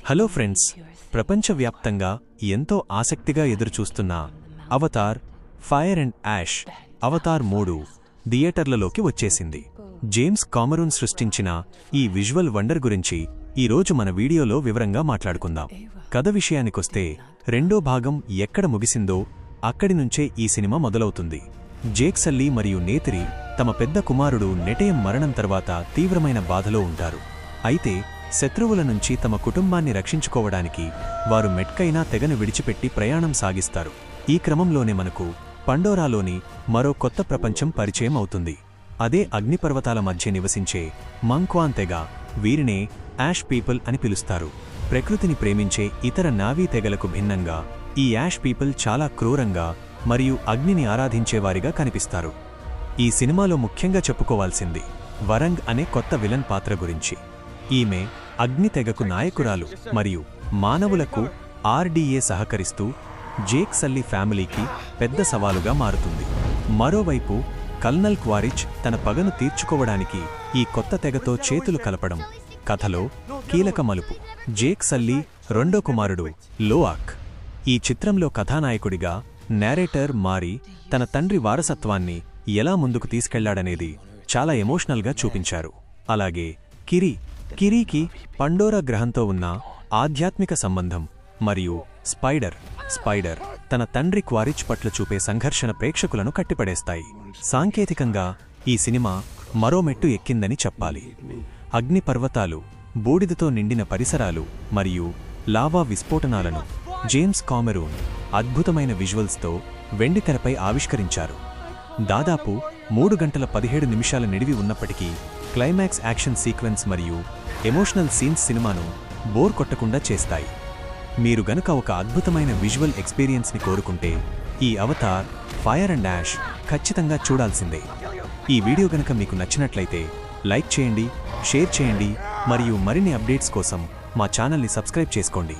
Hello friends, ప్రపంచవ్యాప్తంగా ఎంతో ఆసక్తిగా ఎదురుచూస్తున్న Avatar fire and ash Avatar 3 థియేటర్లలోకి వచ్చేసింది. జేమ్స్ కామరూన్ సృష్టించిన ఈ విజువల్ వండర్ గురించి ఈరోజు మన వీడియోలో వివరంగా మాట్లాడుకుందాం. కథ విషయానికొస్తే రెండో భాగం ఎక్కడ ముగిసిందో అక్కడి నుంచే ఈ సినిమా మొదలవుతుంది. జేక్ సల్లీ మరియు నేత్రి తమ పెద్ద కుమారుడు నెటయం మరణం తర్వాత తీవ్రమైన బాధలో ఉంటారు. అయితే శత్రువుల నుంచి తమ కుటుంబాన్ని రక్షించుకోవడానికి వారు మెట్కైనా తెగను విడిచిపెట్టి ప్రయాణం సాగిస్తారు. ఈ క్రమంలోనే మనకు పండోరాలోని మరో కొత్త ప్రపంచం పరిచయం అవుతుంది. అదే అగ్నిపర్వతాల మధ్య నివసించే మంక్వాన్ తెగ. వీరినే యాష్ పీపుల్ అని పిలుస్తారు. ప్రకృతిని ప్రేమించే ఇతర నావీ తెగలకు భిన్నంగా ఈ యాష్ పీపుల్ చాలా క్రూరంగా మరియు అగ్నిని ఆరాధించేవారిగా కనిపిస్తారు. ఈ సినిమాలో ముఖ్యంగా చెప్పుకోవాల్సింది వరంగ్ అనే కొత్త విలన్ పాత్ర గురించి. ఈమె అగ్ని తెగకు నాయకురాలు మరియు మానవులకు ఆర్డీఏ సహకరిస్తూ జేక్ సల్లీ ఫ్యామిలీకి పెద్ద సవాలుగా మారుతుంది. మరోవైపు కల్నల్ క్వారిచ్ తన పగను తీర్చుకోవడానికి ఈ కొత్త తెగతో చేతులు కలపడం కథలో కీలక మలుపు. జేక్ సల్లీ రెండో కుమారుడు లోఆక్ ఈ చిత్రంలో కథానాయకుడిగా నేరేటర్ మారి తన తండ్రి వారసత్వాన్ని ఎలా ముందుకు తీసుకెళ్లాడనేది చాలా ఎమోషనల్గా చూపించారు. అలాగే కిరీకి పండోరా గ్రహంతో ఉన్న ఆధ్యాత్మిక సంబంధం మరియు స్పైడర్ తన తండ్రి క్వారిచ్ పట్ల చూపే సంఘర్షణ ప్రేక్షకులను కట్టిపడేస్తాయి. సాంకేతికంగా ఈ సినిమా మరో మెట్టు ఎక్కిందని చెప్పాలి. అగ్నిపర్వతాలు, బూడిదతో నిండిన పరిసరాలు మరియు లావా విస్ఫోటనాలను జేమ్స్ కామెరూన్ అద్భుతమైన విజువల్స్తో వెండితెరపై ఆవిష్కరించారు. దాదాపు 3 గంటల 17 నిమిషాల నిడివి ఉన్నప్పటికీ క్లైమాక్స్ యాక్షన్ సీక్వెన్స్ మరియు ఎమోషనల్ సీన్స్ సినిమాను బోర్ కొట్టకుండా చేస్తాయి. మీరు గనుక ఒక అద్భుతమైన విజువల్ ఎక్స్పీరియన్స్ని కోరుకుంటే ఈ అవతార్ ఫైర్ అండ్ యాష్ ఖచ్చితంగా చూడాల్సిందే. ఈ వీడియో గనుక మీకు నచ్చినట్లయితే లైక్ చేయండి, షేర్ చేయండి మరియు మరిన్ని అప్డేట్స్ కోసం మా ఛానల్ని సబ్స్క్రైబ్ చేసుకోండి.